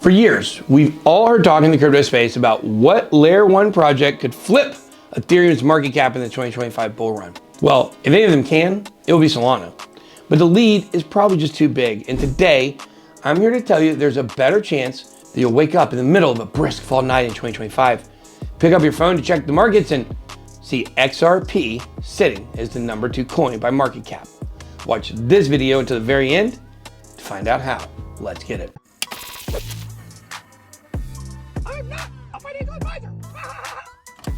For years, we've all heard talk in the crypto space about what layer one project could flip Ethereum's market cap in the 2025 bull run. Well, if any of them can, it will be Solana. But the lead is probably just too big. And today, I'm here to tell you there's a better chance that you'll wake up in the middle of a brisk fall night in 2025, pick up your phone to check the markets and see XRP sitting as the #2 coin by market cap. Watch this video until the very end to find out how. Let's get it. I'm not a financial advisor.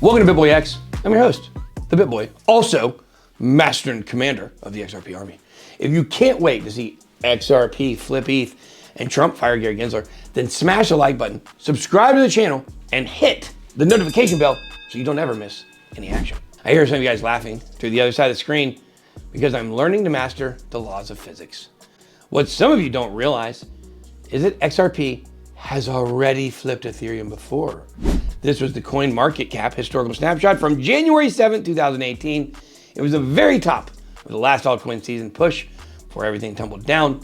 Welcome to BitBoy X. I'm your host, the BitBoy, also master and commander of the XRP army. If you can't wait to see XRP flip ETH and Trump fire Gary Gensler, then smash the like button, subscribe to the channel, and hit the notification bell so you don't ever miss any action. I hear some of you guys laughing through the other side of the screen because I'm learning to master the laws of physics. What some of you don't realize is that XRP has already flipped Ethereum before. This was the coin market cap historical snapshot from January 7th, 2018. It was the very top of the last altcoin season push before everything tumbled down.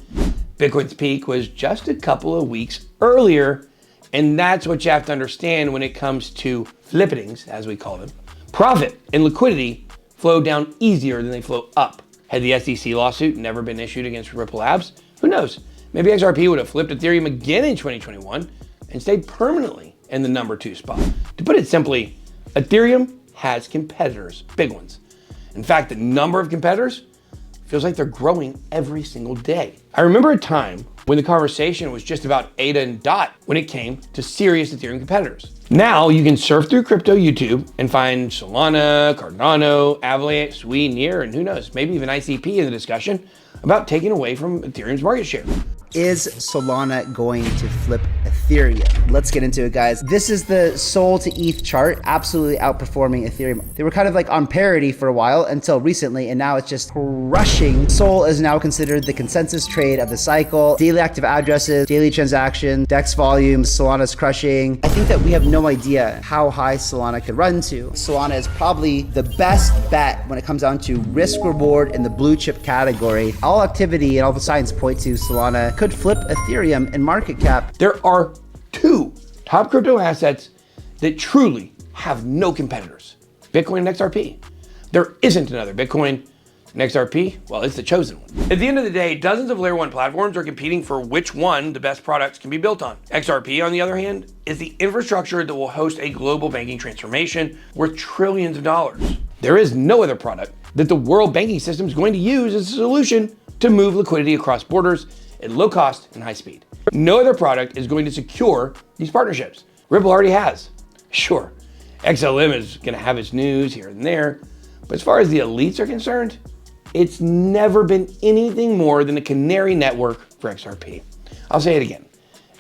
Bitcoin's peak was just a couple of weeks earlier, and that's what you have to understand when it comes to flippings, as we call them. Profit and liquidity flow down easier than they flow up. Had the SEC lawsuit never been issued against Ripple Labs, who knows? Maybe XRP would have flipped Ethereum again in 2021 and stayed permanently in the #2 spot. To put it simply, Ethereum has competitors, big ones. In fact, the number of competitors feels like they're growing every single day. I remember a time when the conversation was just about ADA and DOT when it came to serious Ethereum competitors. Now you can surf through crypto YouTube and find Solana, Cardano, Avalanche, Sui, Near, and who knows, maybe even ICP in the discussion about taking away from Ethereum's market share. Is Solana going to flip Ethereum? Let's get into it, guys. This is the Sol to ETH chart, absolutely outperforming Ethereum. They were kind of like on parity for a while until recently, and now it's just crushing. Sol is now considered the consensus trade of the cycle. Daily active addresses, daily transactions, DEX volumes, Solana's crushing. I think that we have no idea how high Solana could run to. Solana is probably the best bet when it comes down to risk reward in the blue chip category. All activity and all the signs point to Solana could flip Ethereum in market cap. There are two top crypto assets that truly have no competitors, Bitcoin and XRP. There isn't another Bitcoin, and XRP, well, it's the chosen one. At the end of the day, dozens of layer one platforms are competing for which one the best products can be built on. XRP, on the other hand, is the infrastructure that will host a global banking transformation worth trillions of dollars. There is no other product that the world banking system is going to use as a solution to move liquidity across borders at low cost and high speed. No other product is going to secure these partnerships. Ripple already has. Sure, XLM is going to have its news here and there, but as far as the elites are concerned, it's never been anything more than a canary network for XRP. I'll say it again.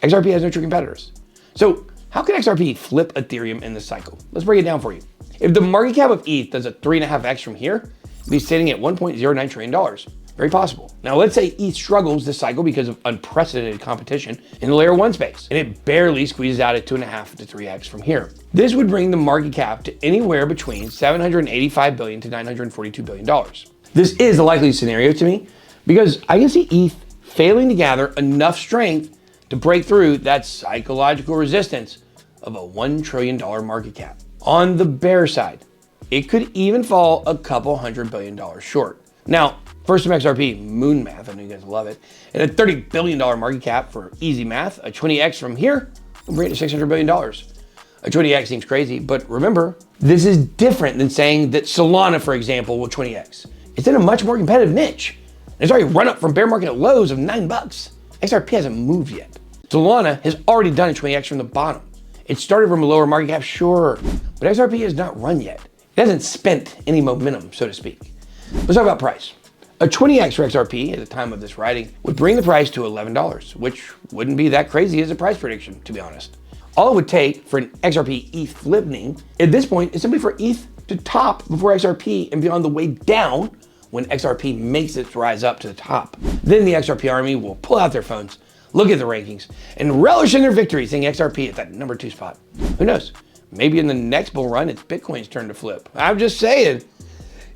XRP has no true competitors. So how can XRP flip Ethereum in this cycle? Let's break it down for you. If the market cap of ETH does a 3.5x from here, it'll be sitting at $1.09 trillion. Very possible. Now let's say ETH struggles this cycle because of unprecedented competition in the layer one space, and it barely squeezes out at 2.5 to 3x from here. This would bring the market cap to anywhere between $785 billion to $942 billion. This is a likely scenario to me because I can see ETH failing to gather enough strength to break through that psychological resistance of a $1 trillion market cap. On the bear side, it could even fall a couple $100 billion short. Now, first some XRP moon math, I know you guys love it. And a $30 billion market cap for easy math, a 20x from here will bring it to $600 billion. A 20x seems crazy, but remember, this is different than saying that Solana, for example, will 20x. It's in a much more competitive niche. It's already run up from bear market lows of $9. XRP hasn't moved yet. Solana has already done a 20x from the bottom. It started from a lower market cap, sure, but XRP has not run yet. It hasn't spent any momentum, so to speak. Let's talk about price. A 20x for XRP at the time of this writing would bring the price to $11, which wouldn't be that crazy as a price prediction, to be honest. All it would take for an XRP ETH flipping at this point is simply for ETH to top before XRP and be on the way down when XRP makes its rise up to the top. Then the XRP army will pull out their phones, look at the rankings, and relish in their victory, seeing XRP at that #2 spot. Who knows? Maybe in the next bull run, it's Bitcoin's turn to flip. I'm just saying.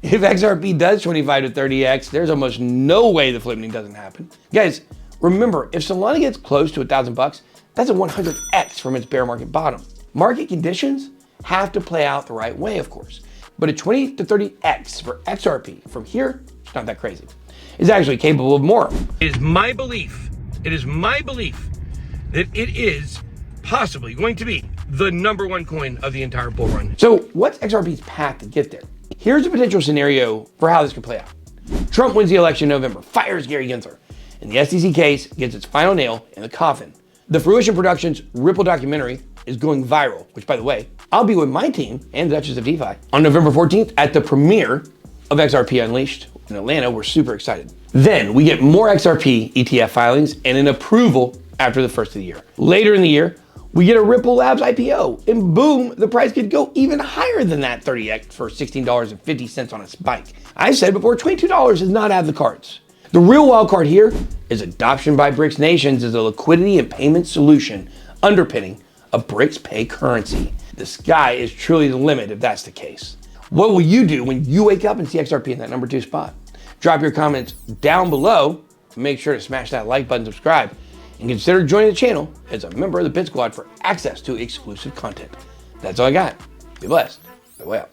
If XRP does 25 to 30x, there's almost no way the flipping doesn't happen. Guys, remember, if Solana gets close to $1,000, That's a 100x from its bear market bottom. Market conditions have to play out the right way, of course. But a 20 to 30x for XRP from here, it's not that crazy. It's actually capable of more. It is my belief that it is possibly going to be the #1 coin of the entire bull run. So what's XRP's path to get there? Here's a potential scenario for how this could play out. Trump wins the election in November, fires Gary Gensler, and the SEC case gets its final nail in the coffin. The Fruition Productions Ripple documentary is going viral, which, by the way, I'll be with my team and Duchess of DeFi on November 14th at the premiere of XRP Unleashed in Atlanta. We're super excited. Then we get more XRP ETF filings and an approval after the first of the year. Later in the year, we get a Ripple Labs IPO, and boom, the price could go even higher than that 30x for $16.50 on a spike. I said before, $22 is not out of the cards. The real wild card here is adoption by BRICS nations as a liquidity and payment solution underpinning a BRICS pay currency. The sky is truly the limit if that's the case. What will you do when you wake up and see XRP in that #2 spot? Drop your comments down below. Make sure to smash that like button, subscribe, and consider joining the channel as a member of the Bit Squad for access to exclusive content. That's all I got. Be blessed. Way out.